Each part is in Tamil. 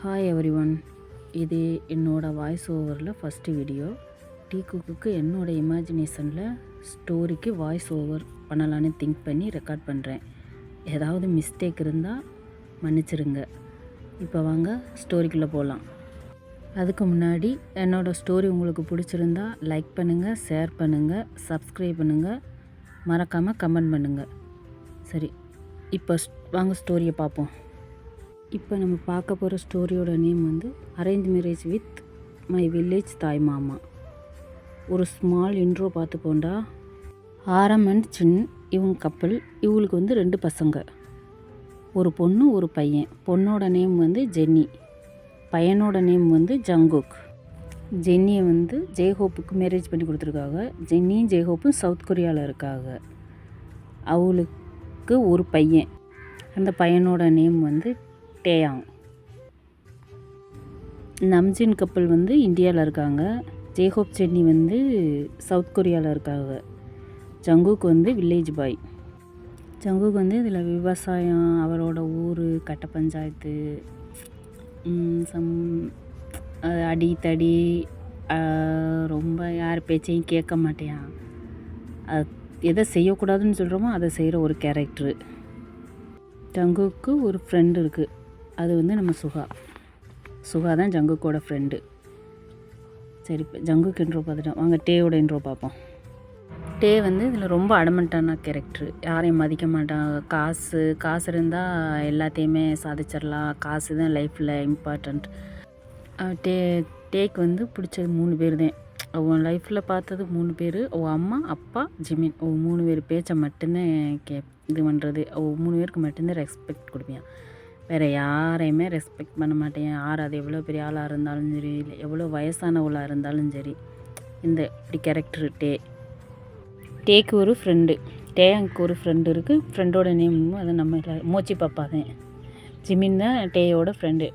Hi everyone. இது என்னோடய வாய்ஸ் ஓவரில் ஃபஸ்ட்டு வீடியோ. டீ குக்குக்கு என்னோடய இமேஜினேஷனில் ஸ்டோரிக்கு வாய்ஸ் ஓவர் பண்ணலான்னு திங்க் பண்ணி ரெக்கார்ட் பண்ணுறேன். ஏதாவது மிஸ்டேக் இருந்தால் மன்னிச்சிருங்க. இப்போ வாங்க ஸ்டோரிக்குள்ளே போகலாம். அதுக்கு முன்னாடி என்னோடய ஸ்டோரி உங்களுக்கு பிடிச்சிருந்தா லைக் பண்ணுங்கள், ஷேர் பண்ணுங்கள், சப்ஸ்கிரைப் பண்ணுங்கள், மறக்காமல் கமெண்ட் பண்ணுங்கள். சரி, இப்போ வாங்க ஸ்டோரியை பார்ப்போம். இப்போ நம்ம பார்க்க போகிற ஸ்டோரியோட நேம் வந்து arrange marriage with my village தாய் மாமா. ஒரு ஸ்மால் இன்ட்ரோ பார்த்துப்போண்டா. ஆரம் அண்ட் சின் இவங்க கப்பல். இவங்களுக்கு வந்து 2 பசங்க, ஒரு பொண்ணு ஒரு பையன். பொண்ணோட நேம் வந்து ஜென்னி, பையனோட நேம் வந்து ஜங்குக். ஜென்னியை வந்து ஜெய்ஹோப்புக்கு மேரேஜ் பண்ணி கொடுத்துருக்காங்க. ஜென்னியும் ஜெய்ஹோப்பும் சவுத் கொரியாவில் இருக்காங்க. அவளுக்கு ஒரு பையன், அந்த பையனோட நேம் வந்து டேயாங். நம்ஜின் கப்பல் வந்து இந்தியாவில் இருக்காங்க. ஜெய்ஹோப் சென்னி வந்து சவுத் கொரியாவில் இருக்காங்க. ஜங்குக் வந்து வில்லேஜ் பாய். ஜங்குக் வந்து இதில் விவசாயம், அவரோட ஊர், கட்ட பஞ்சாயத்து, அடி தடி, ரொம்ப யார் பேச்சையும் கேட்க மாட்டேன். அது எதை செய்யக்கூடாதுன்னு சொல்கிறோமோ அதை செய்கிற ஒரு கேரக்டரு. ஜங்குக்கு ஒரு ஃப்ரெண்டு இருக்குது, அது வந்து நம்ம சுகா தான் ஜங்குக்கோட ஃப்ரெண்டு. சரி, இப்போ ஜங்குக்கு இன்ட்ரோ பார்த்துட்டோம். வாங்க டேயோட இன்ட்ரோ பார்ப்போம். டே வந்து இதில் ரொம்ப அடமெண்ட்டான கேரக்டரு. யாரையும் மதிக்க மாட்டான். காசு இருந்தால் எல்லாத்தையுமே சாதிச்சிடலாம். காசு தான் லைஃப்பில் இம்பார்ட்டண்ட். டேக்கு வந்து பிடிச்சது 3 பேர் தான். அவன் லைஃப்பில் பார்த்தது 3 பேர். அவள் அம்மா, அப்பா, ஜிமின். அவள் 3 பேர் பேச்சை மட்டும்தான் இது பண்ணுறது. அவள் 3 பேருக்கு மட்டும்தான் ரெஸ்பெக்ட் கொடுப்பேன். வேறு யாரையுமே ரெஸ்பெக்ட் பண்ண மாட்டேன். யார் அது எவ்வளோ பெரிய ஆளாக இருந்தாலும் சரி, இல்லை எவ்வளோ வயசானவளாக இருந்தாலும் சரி, இப்படி கேரக்டரு டேக்கு ஒரு ஃப்ரெண்டு. டேயாங்க்கு ஒரு ஃப்ரெண்டு இருக்குது. ஃப்ரெண்டோட நேமும் அதை நம்ம மோச்சி பாப்பா தான். ஜிமின் தான் டேயோட ஃப்ரெண்டு.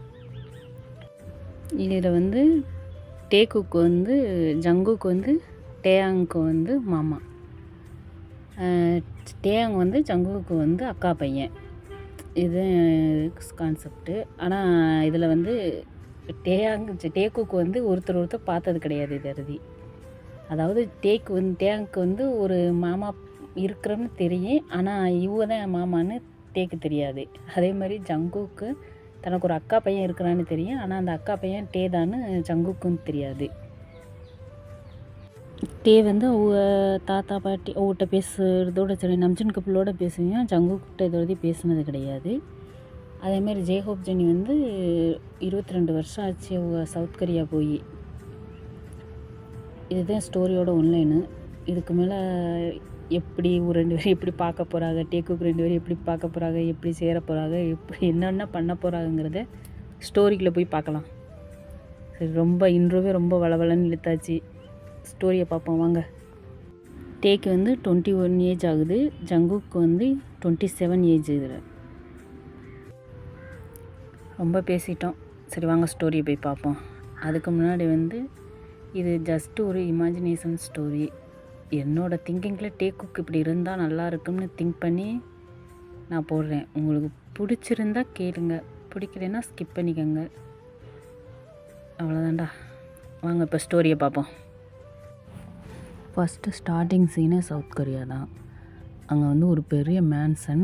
இதில் வந்து டேக்குக்கு வந்து ஜங்குக்கு வந்து டேயாங்க்கு வந்து மாமா. டேயாங் வந்து ஜங்குக்கு வந்து அக்கா பையன். இது கான்செப்டு. ஆனால் இதில் வந்து டேக்குக்கு வந்து ஒருத்தர் பார்த்தது கிடையாது இது அறுதி. அதாவது டேயாங்க்கு வந்து ஒரு மாமா இருக்கிறோன்னு தெரியும், ஆனால் இவங்க தான் மாமான்னு டேக்கு தெரியாது. அதே மாதிரி ஜங்குக்கு தனக்கு ஒரு அக்கா பையன் இருக்கிறான்னு தெரியும், ஆனால் அந்த அக்கா பையன் டே தான்னு ஜங்குக்குன்னு தெரியாது. டே வந்து அவங்க தாத்தா பாட்டி அவங்ககிட்ட பேசுகிறதோட சரி, நம்ஜின் கப்பலோட பேசுவேன். ஜங்குக்கிட்ட இதோட பேசுனது கிடையாது. அதேமாதிரி ஜெய்ஹோப் ஜென்னி வந்து 22 வருஷம் ஆச்சு அவங்க சவுத் கொரியா போய். இதுதான் ஸ்டோரியோட ஒன்லைனு. இதுக்கு மேலே எப்படி 2 பேரும் எப்படி பார்க்க போகிறாங்க, டேக்குக்கு 2 பேரும் எப்படி பார்க்க போகிறாங்க, எப்படி சேர போகிறாங்க, எப்படி என்னென்ன பண்ண போகிறாங்கிறத ஸ்டோரிக்குள்ளே போய் பார்க்கலாம். சரி, ரொம்ப இன்ட்ரோவே ரொம்ப வளவலன்னு இழுத்தாச்சு. ஸ்டோரியை பார்ப்போம் வாங்க. டேக்கு வந்து 21 ஏஜ் ஆகுது. ஜங்குக்கு வந்து 27 ஏஜ். இதில் ரொம்ப பேசிட்டோம். சரி, வாங்க ஸ்டோரியை போய் பார்ப்போம். அதுக்கு முன்னாடி வந்து இது ஜஸ்ட்டு ஒரு இமேஜினேஷன் ஸ்டோரி. என்னோடய திங்கிங்கில் டேக்குக்கு இப்படி இருந்தால் நல்லா இருக்கும்னு திங்க் பண்ணி நான் போடுறேன். உங்களுக்கு பிடிச்சிருந்தா கேளுங்க, பிடிக்கலைன்னா ஸ்கிப் பண்ணிக்கோங்க. அவ்வளோதான்டா. வாங்க இப்போ ஸ்டோரியை பார்ப்போம். ஃபஸ்ட்டு ஸ்டார்டிங் சீனே சவுத் கொரியா தான். அங்கே வந்து ஒரு பெரிய மேன்சன்.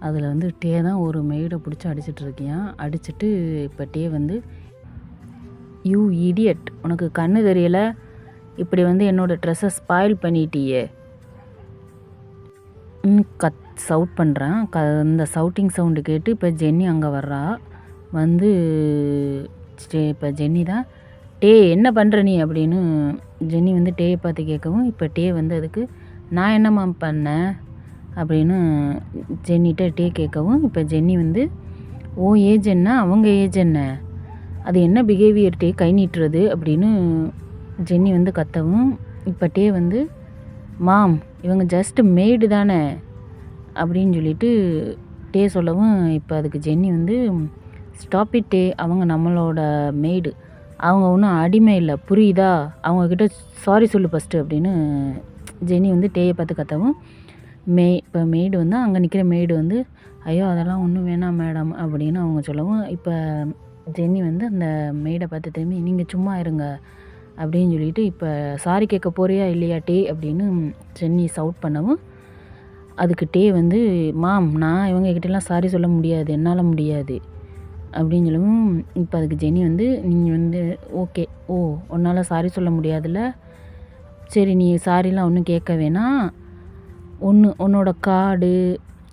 அதில் வந்து டே தான் ஒரு மெய்டை பிடிச்சி அடிச்சிட்ருக்கியான். அடிச்சுட்டு இப்போ டே வந்து, யூ இடியட், உனக்கு கண்ணு தெரியலை, இப்படி வந்து என்னோடய ட்ரெஸ்ஸை ஸ்பாயில் பண்ணிட்டியே சவுட் பண்ணுறான். இந்த சவுட்டிங் சவுண்டு கேட்டு இப்போ ஜென்னி அங்கே வர்றா. வந்து இப்போ ஜென்னி தான், டே என்ன பண்ணுற நீ அப்படின்னு ஜென்னி வந்து டேயை பார்த்து கேட்கவும், இப்போ டே வந்து அதுக்கு நான் என்னம்மா பண்ணேன் அப்படின்னு ஜென்னிட்ட டே கேட்கவும், இப்போ ஜென்னி வந்து ஓ ஏஜ் என்ன, அவங்க ஏஜ் என்ன, அது என்ன பிஹேவியர் டே கை நீட்டுறது அப்படின்னு ஜென்னி வந்து கத்தவும், இப்போ டே வந்து மாம் இவங்க ஜஸ்ட் மெய்டு தானே அப்படின்னு சொல்லிட்டு டே சொல்லவும், இப்போ அதுக்கு ஜென்னி வந்து ஸ்டாப் இட் டே, அவங்க நம்மளோட மெய்டு, அவங்க ஒன்றும் அடிமை இல்லை புரியுதா, அவங்கக்கிட்ட சாரி சொல்லு ஃபஸ்ட்டு அப்படின்னு ஜென்னி வந்து டேயை பார்த்து கத்தவும், இப்போ மெய்டு வந்து அங்கே நிற்கிற மெய்டு வந்து ஐயோ அதெல்லாம் ஒன்றும் வேணாம் மேடம் அப்படின்னு அவங்க சொல்லவும், இப்போ ஜென்னி வந்து அந்த மெய்டை பார்த்து திரும்பி நீங்கள் சும்மா இருங்க அப்படின்னு சொல்லிட்டு இப்போ சாரி கேட்க போறியா இல்லையா டே அப்படின்னு ஜென்னி சவுட் பண்ணவும் அதுக்கு டே வந்து மாம் நான் இவங்ககிட்டலாம் சாரி சொல்ல முடியாது என்னால் முடியாது அப்படின்னு சொல்லவும் இப்போ அதுக்கு ஜென்னி வந்து நீங்கள் வந்து ஓகே ஓ உன்னால் சாரி சொல்ல முடியாதுல்ல சரி நீ சாரிலாம் ஒன்றும் கேட்க வேணாம் உன்னோட கார்டு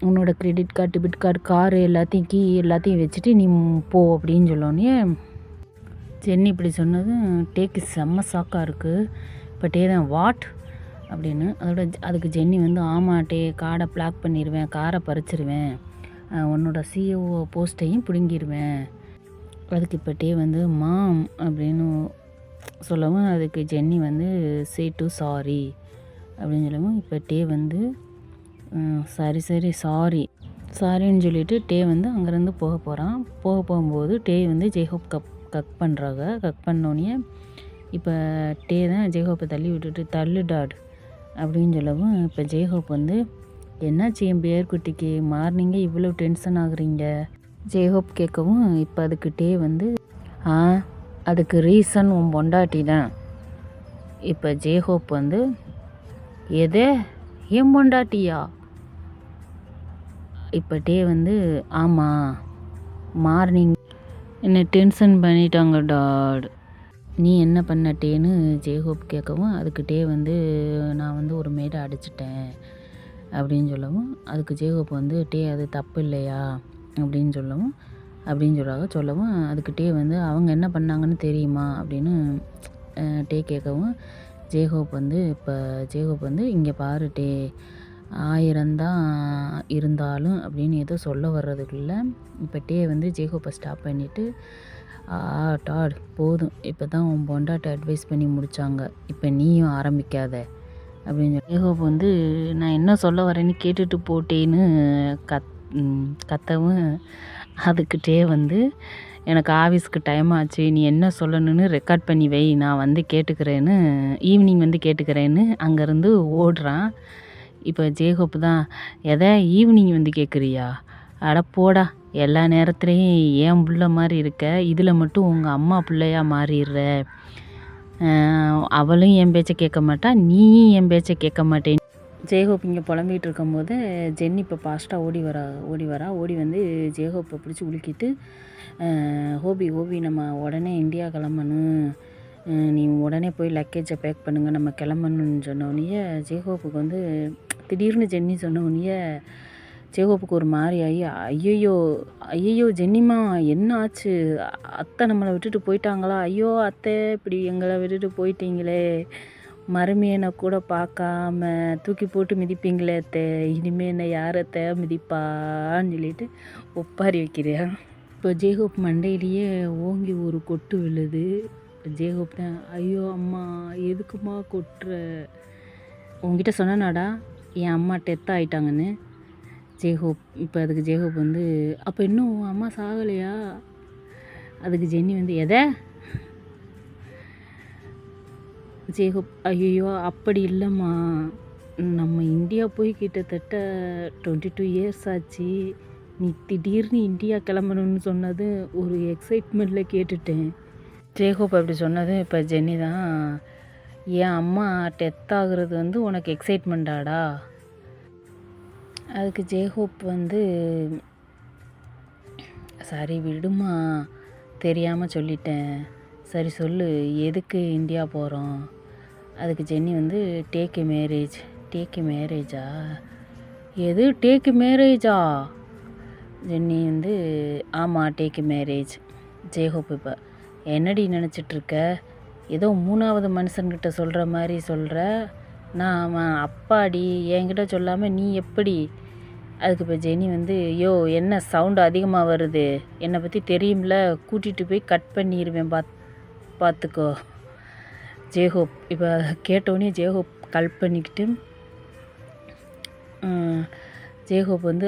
உன்னோட credit card debit card car எல்லாத்தையும் கீ எல்லாத்தையும் வச்சுட்டு நீ போ அப்படின்னு சொல்லோன்னே ஜென்னி இப்படி சொன்னது டேக்கு செம்ம ஷாக்காக இருக்குது. இப்போ டே தான் வாட் அப்படின்னு அதுக்கு ஜென்னி வந்து ஆமாம் டே கார்டை பிளாக் பண்ணிடுவேன் காரை பறிச்சிருவேன் உன்னோட சிஓஓ போஸ்ட்டையும் பிடுங்கிடுவேன். அதுக்கு இப்போ டே வந்து மாம் அப்படின்னு சொல்லவும் அதுக்கு ஜென்னி வந்து சே டு சாரி அப்படின்னு சொல்லவும் இப்போ டே வந்து சரி சாரின்னு சொல்லிவிட்டு டே வந்து அங்கேருந்து போகும்போது டே வந்து ஜெய்ஹோப் கக் பண்ணுறாங்க. கக் பண்ணோன்னே இப்போ டே தான் ஜெய்ஹோப்பை தள்ளி விட்டுட்டு தள்ளு டாட் அப்படின்னு சொல்லவும் இப்போ ஜெய்ஹோப் வந்து என்னாச்சு என் பேர்குட்டிக்கு மார்னிங்கே இவ்வளோ டென்ஷன் ஆகுறீங்க ஜெய்ஹோப் கேட்கவும் இப்போ அதுக்கு டே வந்து அதுக்கு ரீசன் உன் பொண்டாட்டி தான். இப்போ ஜெய்ஹோப் வந்து எதே என் பொண்டாட்டியா? இப்போ டே வந்து ஆமாம் மார்னிங் என்னை டென்ஷன் பண்ணிட்டாங்க டாட் நீ என்ன பண்ண டேன்னு ஜெய்ஹோப் கேட்கவும் அதுக்கு டே வந்து நான் வந்து ஒரு மேடை அடிச்சிட்டேன் அப்படின்னு சொல்லவும் அதுக்கு ஜெய்ஹோப் வந்து டே அது தப்பு இல்லையா அப்படின்னு சொல்லவும் அதுக்கு டே வந்து அவங்க என்ன பண்ணாங்கன்னு தெரியுமா அப்படின்னு டே கேட்கவும் ஜெய்ஹோப் வந்து இங்கே பாரு டே 1000 தான் இருந்தாலும் அப்படின்னு ஏதோ சொல்ல வர்றதுக்குள்ள இப்போ டே வந்து ஜெய்ஹோப்பை ஸ்டாப் பண்ணிவிட்டு டாட் போதும் இப்போ தான் உன் பொண்டாட்டி அட்வைஸ் பண்ணி முடித்தாங்க இப்போ நீயும் ஆரம்பிக்காத அப்படின்னு ஜெய்ஹோப் வந்து நான் என்ன சொல்ல வரேன்னு கேட்டுட்டு போட்டேன்னு கத்தவும் அதுக்கு டே வந்து எனக்கு ஆஃபீஸ்க்கு டைம் ஆச்சு நீ என்ன சொல்லணும்னு ரெக்கார்ட் பண்ணி வை நான் வந்து கேட்டுக்கிறேன்னு ஈவினிங் வந்து கேட்டுக்கிறேன்னு அங்கேருந்து ஓடுறான். இப்போ ஜெய்ஹோப் தான் எதை ஈவினிங் வந்து கேட்குறியா அட போடா எல்லா நேரத்துலேயும் ஏன் புள்ள மாதிரி இருக்க இதில் மட்டும் உங்கள் அம்மா பிள்ளையா மாறிடுற அவளும் என் பேச்சை கேட்க மாட்டா நீயும் என் பேச்சை கேட்க மாட்டேன். ஜெய்ஹோப் இங்கே புலம்பிகிட்டு இருக்கும்போது ஜென்னி இப்போ ஃபாஸ்ட்டாக ஓடி வந்து ஜெய்ஹோப்பை பிடிச்சி உலுக்கிட்டு ஹோபி நம்ம உடனே இந்தியா கிளம்பணும் நீ உடனே போய் லக்கேஜை பேக் பண்ணுங்கள் நம்ம கிளம்பணுன்னு சொன்னோடனே ஜெய்ஹோப்புக்கு வந்து திடீர்னு ஜென்னி சொன்னோடனே ஜெய்ஹோப்புக்கு ஒரு மாதிரி ஆகி ஐயோ ஜென்னிமா என்ன ஆச்சு அத்தை நம்மளை விட்டுட்டு போயிட்டாங்களா ஐயோ அத்தை இப்படி எங்களை விட்டுட்டு போயிட்டீங்களே மருமையனை கூட பார்க்காம தூக்கி போட்டு மிதிப்பீங்களே அத்தை இனிமேல் என்ன யார் அத்தை மிதிப்பான்னு சொல்லிட்டு ஒப்பாரி வைக்கிறேன். இப்போ ஜெய்ஹோப் மண்டையிலேயே ஓங்கி ஒரு கொட்டு விழுது. ஜெய்ஹோப் தான் ஐயோ அம்மா எதுக்குமா கொட்டுற உங்ககிட்ட சொன்னாடா என் அம்மா டெத் ஆகிட்டாங்கன்னு. அதுக்கு ஜெய்ஹோப் வந்து அப்போ இன்னும் உன் அம்மா சாகலையா? அதுக்கு ஜென்னி வந்து எதை? ஜெய்ஹோப் ஐயோ அப்படி இல்லைம்மா நம்ம இந்தியா போய் கிட்டத்தட்ட 22 இயர்ஸ் ஆச்சு நீ திடீர்னு இந்தியா கிளம்பணும்னு சொன்னது ஒரு எக்ஸைட்மெண்ட்டில் கேட்டுட்டேன். ஜெய்ஹோப் அப்படி சொன்னது இப்போ ஜென்னி தான் என் அம்மா டெத் ஆகுறது வந்து உனக்கு எக்ஸைட்மெண்ட்டாடா? அதுக்கு ஜெய்ஹோப் வந்து சரி விடுமா தெரியாமல் சொல்லிட்டேன் சரி சொல்லு எதுக்கு இந்தியா போகிறோம்? அதுக்கு ஜென்னி வந்து டேக்கு மேரேஜா எது டேக்கு மேரேஜா? ஜென்னி வந்து ஆமாம் டேக்கு மேரேஜ். ஜெய்ஹோப் இப்போ என்னடி நினச்சிட்ருக்க ஏதோ 3வது மனுஷன்கிட்ட சொல்கிற மாதிரி சொல்கிற நான் அவன் அப்பாடி என்கிட்ட சொல்லாமல் நீ எப்படி? அதுக்கு இப்போ ஜெனி வந்து ஐயோ என்ன சவுண்டு அதிகமாக வருது என்னை பற்றி தெரியும்ல கூட்டிகிட்டு போய் கட் பண்ணிடுவேன் பார்த்துக்கோ. ஜெய்ஹோப் இப்போ கேட்டோடனே ஜெய்ஹோப் கால் பண்ணிக்கிட்டு ஜெய்ஹோப் வந்து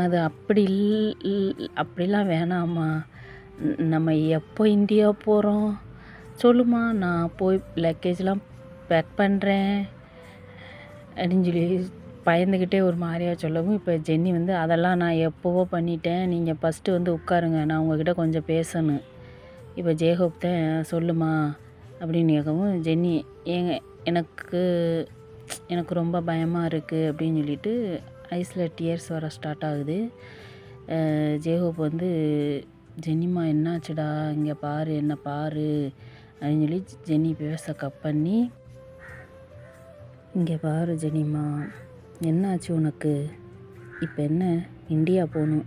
அது அப்படிலாம் வேணாம்மா நம்ம எப்போ இந்தியா போகிறோம் சொல்லுமா நான் போய் லக்கேஜ்லாம் பேக் பண்ணுறேன் அப்படின்னு சொல்லி பயந்துக்கிட்டே ஒரு மாதிரியா சொல்லவும், இப்போ ஜென்னி வந்து அதெல்லாம் நான் எப்போவோ பண்ணிட்டேன். நீங்கள் ஃபஸ்ட்டு வந்து உட்காருங்க. நான் உங்ககிட்ட கொஞ்சம் பேசணும். இப்போ ஜேஹோப் தான் சொல்லுமா அப்படின்னு கேட்கவும், ஜென்னி ஏங்க எனக்கு எனக்கு ரொம்ப பயமாக இருக்குது அப்படின்னு சொல்லிட்டு ஐஸில் டியர்ஸ் வர ஸ்டார்ட் ஆகுது. ஜேஹோப் வந்து ஜென்னிமா என்னாச்சுடா இங்கே பாரு என்ன பாரு அப்படின்னு சொல்லி ஜென்னி பேச கட் பண்ணி, இங்கே பாரு ஜெனிமா என்னாச்சு உனக்கு? இப்போ என்ன இந்தியா போகணும்,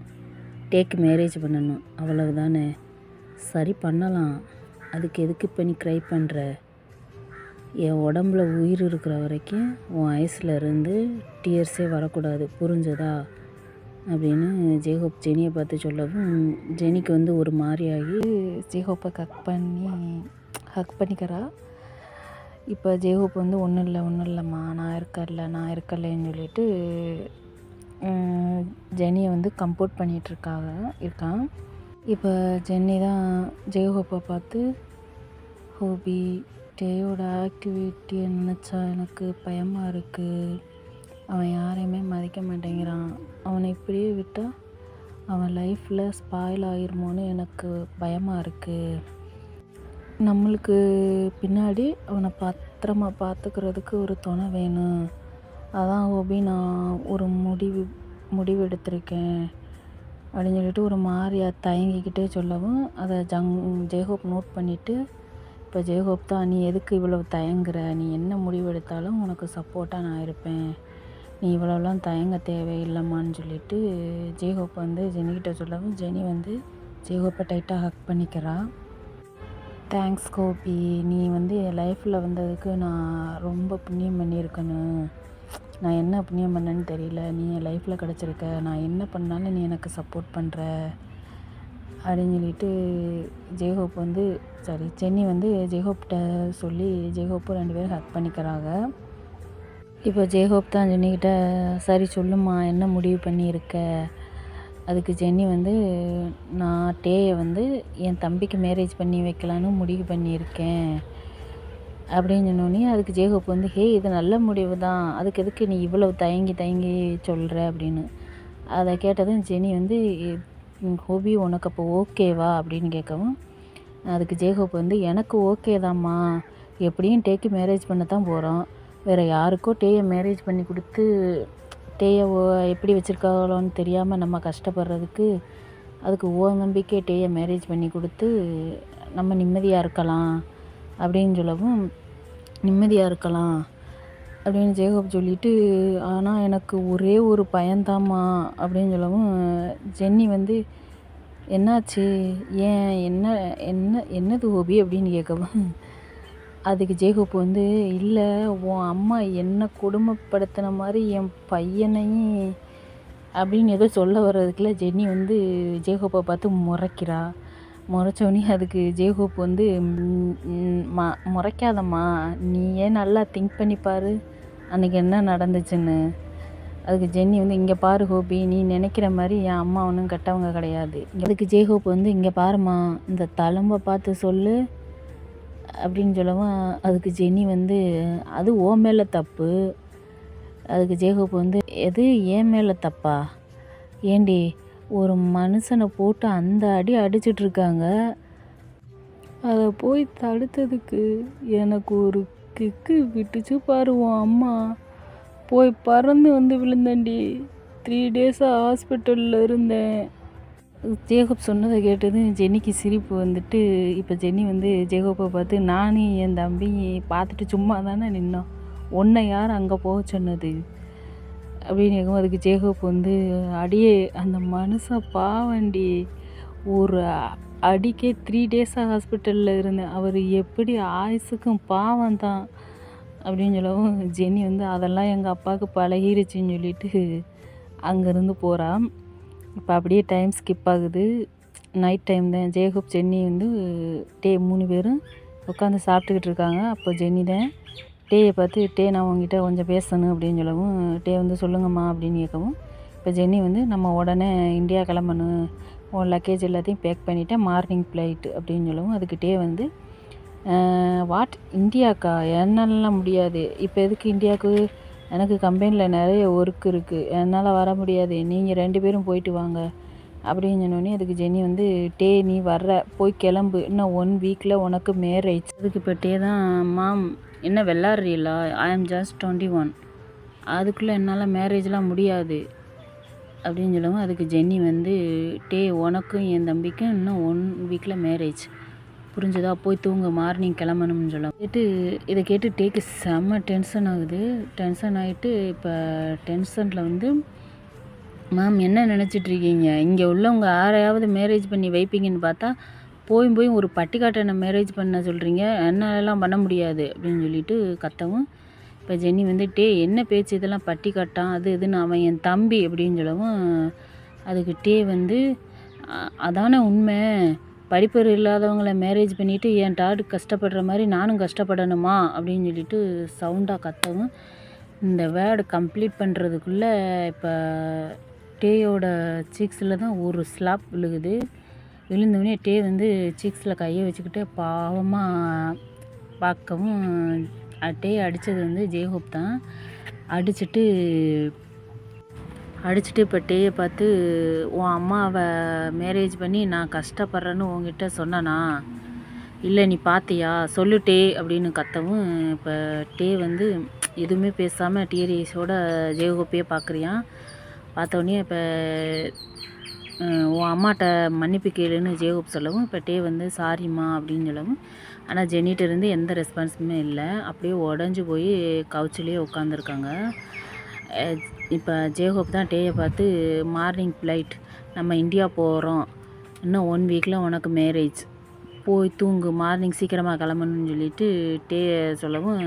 டேக் மேரேஜ் பண்ணணும், அவ்வளவு தானே? சரி பண்ணலாம், அதுக்கு எதுக்கு இப்போ நீ க்ரை பண்ணுற? என் உடம்புல உயிர் இருக்கிற வரைக்கும் உன் ஐஸில் இருந்து டியர்ஸே வரக்கூடாது, புரிஞ்சதா அப்படின்னு ஜேஹோப் ஜெனியை பார்த்து சொல்லவும், ஜெனிக்கு வந்து ஒரு மாதிரி ஆகி ஜேஹோப்பை ஹக் பண்ணிக்கிறா. இப்போ ஜேஹோப் வந்து ஒன்றும் இல்லைம்மா, நான் இருக்கலன்னு சொல்லிட்டு ஜெனியை வந்து கம்போர்ட் இருக்கான். இப்போ ஜென்னி தான் ஜேஹோப்பை பார்த்து, ஹோபி டேயோட ஆக்டிவிட்டியை நினச்சா எனக்கு பயமாக இருக்குது. அவன் யாரையுமே மதிக்க மாட்டேங்கிறான். அவனை இப்படியே விட்டால் அவன் லைஃப்பில் ஸ்பாயில் ஆகிருமோன்னு எனக்கு பயமாக இருக்குது. நம்மளுக்கு பின்னாடி அவனை பத்திரமா பார்த்துக்கிறதுக்கு ஒரு துணை வேணும். அதான் ஹோபி நான் ஒரு முடிவு எடுத்திருக்கேன் அப்படின்னு சொல்லிட்டு ஒரு மாதிரியா தயங்கிக்கிட்டே சொல்லவும், அதை ஜேஹோப் நோட் பண்ணிவிட்டு, இப்போ ஜேஹோப் தான், நீ எதுக்கு இவ்வளோ தயங்குற? நீ என்ன முடிவு எடுத்தாலும் உனக்கு சப்போர்ட்டாக நான் இருப்பேன், நீ இவ்வளோலாம் தயங்க தேவையில்லைம்மான்னு சொல்லிட்டு ஜேஹோப் வந்து ஜெனிக்கிட்ட சொல்லவும், ஜெனி வந்து ஜேஹோப்பை டைட்டாக ஹக் பண்ணிக்கிறா. தேங்க்ஸ் கோபி, நீ வந்து என் லைஃப்பில் வந்ததுக்கு நான் ரொம்ப புண்ணியம் பண்ணியிருக்கணும். நான் என்ன புண்ணியம் பண்ணேன்னு தெரியல, நீ என் லைஃப்பில் கிடச்சிருக்க, நான் என்ன பண்ணாலும் நீ எனக்கு சப்போர்ட் பண்ணுற அப்படின்னு சொல்லிட்டு ஜேஹோப் வந்து ஜென்னி வந்து ஜேஹோப்கிட்ட சொல்லி ஜேஹோப்பும் 2 பேரும் ஹக் பண்ணிக்கிறாங்க. இப்போ ஜேஹோப் தான் ஜென்னிக்கிட்ட, சரி சொல்லுமா என்ன முடிவு பண்ணியிருக்க? அதுக்கு ஜென்னி வந்து, நான் டேயை வந்து என் தம்பிக்கு மேரேஜ் பண்ணி வைக்கலான்னு முடிவு பண்ணியிருக்கேன் அப்படின்னு சொன்னோன்னே, அதுக்கு ஜேஹோப் வந்து, ஹே இது நல்ல முடிவு தான், அதுக்கு எதுக்கு நீ இவ்வளோ தயங்கி சொல்கிற அப்படின்னு. அதை கேட்டதும் ஜெனி வந்து, ஹோபி உனக்கு அப்போ ஓகேவா அப்படின்னு கேட்கவும், அதுக்கு ஜேஹோப் வந்து, எனக்கு ஓகே தான்மா, எப்படியும் டேக்கு மேரேஜ் பண்ண தான் போகிறோம், வேறு யாருக்கோ டேயை மேரேஜ் பண்ணி கொடுத்து டேயை எப்படி வச்சுருக்காங்களோன்னு தெரியாமல் நம்ம கஷ்டப்படுறதுக்கு, அதுக்கு நம்பிக்கை டேயை மேரேஜ் பண்ணி கொடுத்து நம்ம நிம்மதியாக இருக்கலாம் அப்படின்னு சொல்லவும், நிம்மதியாக இருக்கலாம் அப்படின்னு ஜேஹோப் சொல்லிவிட்டு, ஆனால் எனக்கு ஒரே ஒரு பயந்தாம்மா அப்படின்னு சொல்லவும், ஜென்னி வந்து என்னாச்சு, ஏன் என்னது ஹோபி அப்படின்னு கேட்கவும், அதுக்கு ஜேஹோப் வந்து, இல்லை உன் அம்மா என்ன கொடுமைப்படுத்தின மாதிரி என் பையனையும் அப்படின்னு ஏதோ சொல்ல வர்றதுக்குள்ள ஜென்னி வந்து ஜேஹோப்பை பார்த்து முறைச்சோன்னே, அதுக்கு ஜேஹோப் வந்து, முறைக்காதம்மா, நீ ஏன் நல்லா திங்க் பண்ணி பாரு அன்றைக்கி என்ன நடந்துச்சுன்னு. அதுக்கு ஜென்னி வந்து, இங்கே பாரு ஹோபி, நீ நினைக்கிற மாதிரி என் அம்மா ஒன்றும் கெட்டவங்க கிடையாது. அதுக்கு ஜேஹோப் வந்து, இங்கே பாருமா இந்த தழும்பை பார்த்து சொல்லு அப்படின்னு சொல்லவும், அதுக்கு ஜென்னி வந்து, அது ஓ மேலே தப்பு. அதுக்கு ஜேஹோப் வந்து, எது ஏன் மேலே தப்பா? ஏண்டி ஒரு மனுஷனை போட்டு அந்த அடி அடிச்சிட்ருக்காங்க, அதை போய் தடுத்ததுக்கு எனக்கு ஒரு கிக்கு விட்டுச்சு பாரு உன் அம்மா, போய் பறந்து வந்து விழுந்தேன்டி, 3 டேஸாக ஹாஸ்பிட்டலில் இருந்தேன். ஜேஹோப் சொன்னதை கேட்டது ஜென்னிக்கு சிரிப்பு வந்துட்டு, இப்போ ஜென்னி வந்து ஜேஹோப்பை பார்த்து, நானும் என் தம்பி பார்த்துட்டு சும்மா தானே நின்னோம், உன்னை யார் அங்கே போக சொன்னது அப்படின்னு கேட்கும். அதுக்கு ஜேஹோப் வந்து, அடியே அந்த மனுஷன் பாவண்டி, ஒரு அடிக்கே 3 டேஸாக ஹாஸ்பிட்டலில் இருந்தேன், அவர் எப்படி ஆயுசுக்கும் பாவம் தான் அப்படின்னு சொல்லவும், ஜென்னி வந்து, அதெல்லாம் எங்கள் அப்பாவுக்கு பழகிருச்சின்னு சொல்லிட்டு அங்கேருந்து போகிறான். இப்போ அப்படியே டைம் ஸ்கிப் ஆகுது, நைட் டைம் தான். ஜேஹோப் ஜென்னி வந்து 3 பேரும் உட்காந்து சாப்பிட்டுக்கிட்டு இருக்காங்க. அப்போ ஜென்னி தான் டேயை பார்த்து, நான் உங்ககிட்ட கொஞ்சம் பேசணும் அப்படின்னு சொல்லவும், வந்து சொல்லுங்கம்மா அப்படின்னு கேட்கவும், இப்போ ஜென்னி வந்து, நம்ம உடனே இந்தியா கிளம்பணும், உன் லக்கேஜ் எல்லாத்தையும் பேக் பண்ணிவிட்டேன், மார்னிங் ஃப்ளைட்டு அப்படின்னு சொல்லவும், அதுக்கு வந்து, வாட் இந்தியாக்கா, என்னெல்லாம் முடியாது, இப்போ எதுக்கு இந்தியாவுக்கு எனக்கு கம்பெனியில் நிறைய ஒர்க் இருக்குது, என்னால் வர முடியாது, நீங்கள் 2 பேரும் போயிட்டு வாங்க அப்படின்னு சொன்னோடனே அதுக்கு ஜெனி வந்து டே நீ வர்ற போய் கிளம்பு, இன்னும் 1 வீக்கில் உனக்கு மேரேஜ். அதுக்கு இப்போ டே தான் மாம் என்ன விளாட்றீங்களா, ஐ ஆம் ஜஸ்ட் 21, அதுக்குள்ளே என்னால் மேரேஜ்லாம் முடியாது அப்படின்னு சொல்லவும் அதுக்கு ஜென்னி வந்து டே உனக்கும் என் தம்பிக்கும் இன்னும் 1 வீக்கில் மேரேஜ், புரிஞ்சுதா, போய் தூங்க, மார்னிங் கிளம்பணும்னு சொல்ல இதை கேட்டு டேக்கு செம்ம டென்ஷன் ஆகுது. டென்ஷன் ஆகிட்டு இப்போ டென்ஷனில் வந்து மேம் என்ன நினச்சிட்ருக்கீங்க, இங்கே உள்ளவங்க யாரையாவது மேரேஜ் பண்ணி வைப்பீங்கன்னு பார்த்தா போய் ஒரு பட்டிக்காட்டனை மேரேஜ் பண்ண சொல்கிறீங்க, என்னாலலாம் பண்ண முடியாது அப்படின்னு சொல்லிட்டு கத்தவும் இப்போ ஜென்னி வந்து டே என்ன பேச்சு இதெல்லாம், பட்டிக்காட்டான் அது இதுன்னு, அவன் என் தம்பி அப்படின்னு சொல்லவும் அதுக்கு டே வந்து அதானே உண்மை, படிப்பறிவு இல்லாதவங்கள மேரேஜ் பண்ணிவிட்டு என் டாடு கஷ்டப்படுற மாதிரி நானும் கஷ்டப்படணுமா அப்படின்னு சொல்லிட்டு சவுண்டாக கத்தவும் இந்த வேர்டு கம்ப்ளீட் பண்ணுறதுக்குள்ளே இப்போ டேயோட சீக்ஸில் தான் ஒரு ஸ்லாப் விழுகுது. விழுந்தோடனே டே வந்து சீக்ஸில் கையை வச்சுக்கிட்டு பாவமாக பார்க்கவும் டே அடித்தது வந்து ஜேஹோப் தான். அடிச்சுட்டு இப்போ டேயை பார்த்து உன் அம்மாவை மேரேஜ் பண்ணி நான் கஷ்டப்படுறேன்னு உங்ககிட்ட சொன்னானா, இல்லை நீ பார்த்தியா சொல்லு டே அப்படின்னு கத்தவும் இப்போ டே வந்து எதுவுமே பேசாமல் டிஆர்எஸோட ஜேஹோப்பையே பார்க்குறியான். பார்த்தோன்னே இப்போ உன் அம்மாட்ட மன்னிப்பு கேளுன்னு ஜேஹோப் சொல்லவும் இப்போ டே வந்து சாரிம்மா அப்படின்னு சொல்லவும் ஆனால் ஜெனிட்டிருந்து எந்த ரெஸ்பான்ஸுமே இல்லை, அப்படியே உடஞ்சி போய் கவுச்சிலேயே உட்காந்துருக்காங்க. இப்போ ஜேஹோப் தான் டேயை பார்த்து மார்னிங் ஃப்ளைட், நம்ம இந்தியா போகிறோம், இன்னும் 1 வீக்கில் உனக்கு மேரேஜ், போய் தூங்கு, மார்னிங் சீக்கிரமாக கிளம்பணும்னு சொல்லிட்டு டே சொல்லவும்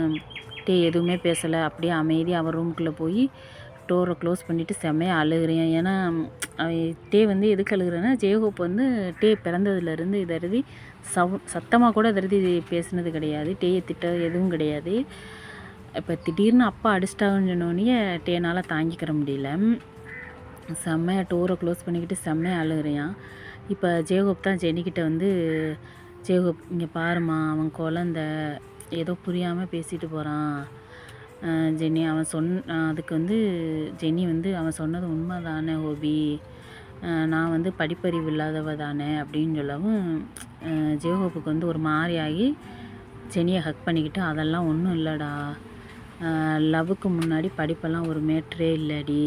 டே எதுவுமே பேசலை, அப்படியே அமைதியாக அவன் ரூமுக்குள்ளே போய் டோரை க்ளோஸ் பண்ணிவிட்டு செம்மையாக அழுகிறேன். ஏன்னா டே வந்து எதுக்கு அழுகிறேன்னா ஜேஹோப் வந்து டே பிறந்ததுலேருந்து இதருதி சத்தமாக கூட இதருதி பேசுனது கிடையாது, டேயை திட்ட எதுவும் கிடையாது. இப்போ திடீர்னு அப்பா அடிச்சிட்டாங்கன்னு சொன்னோடனே டேனால் தாங்கிக்கிற முடியல, செம்மையாக டோரை க்ளோஸ் பண்ணிக்கிட்டு செம்மையாக அழுகிறையான். இப்போ ஜேஹோப் தான் ஜெனிக்கிட்ட வந்து ஜேஹோப் இங்கே பாருமா, அவன் குழந்த ஏதோ புரியாமல் பேசிட்டு போகிறான் ஜென்னி, அவன் அதுக்கு வந்து ஜென்னி வந்து அவன் சொன்னது உண்மை தானே ஹோபி, நான் வந்து படிப்பறிவு இல்லாதவ தானே அப்படின்னு சொல்லவும் ஜேஹோப்புக்கு வந்து ஒரு மாதிரி ஆகி ஜெனியை ஹக் பண்ணிக்கிட்டு அதெல்லாம் ஒன்றும் இல்லைடா, லவ்வுக்கு முன்னாடி படிப்பெல்லாம் ஒரு மேட்ரே இல்லடி,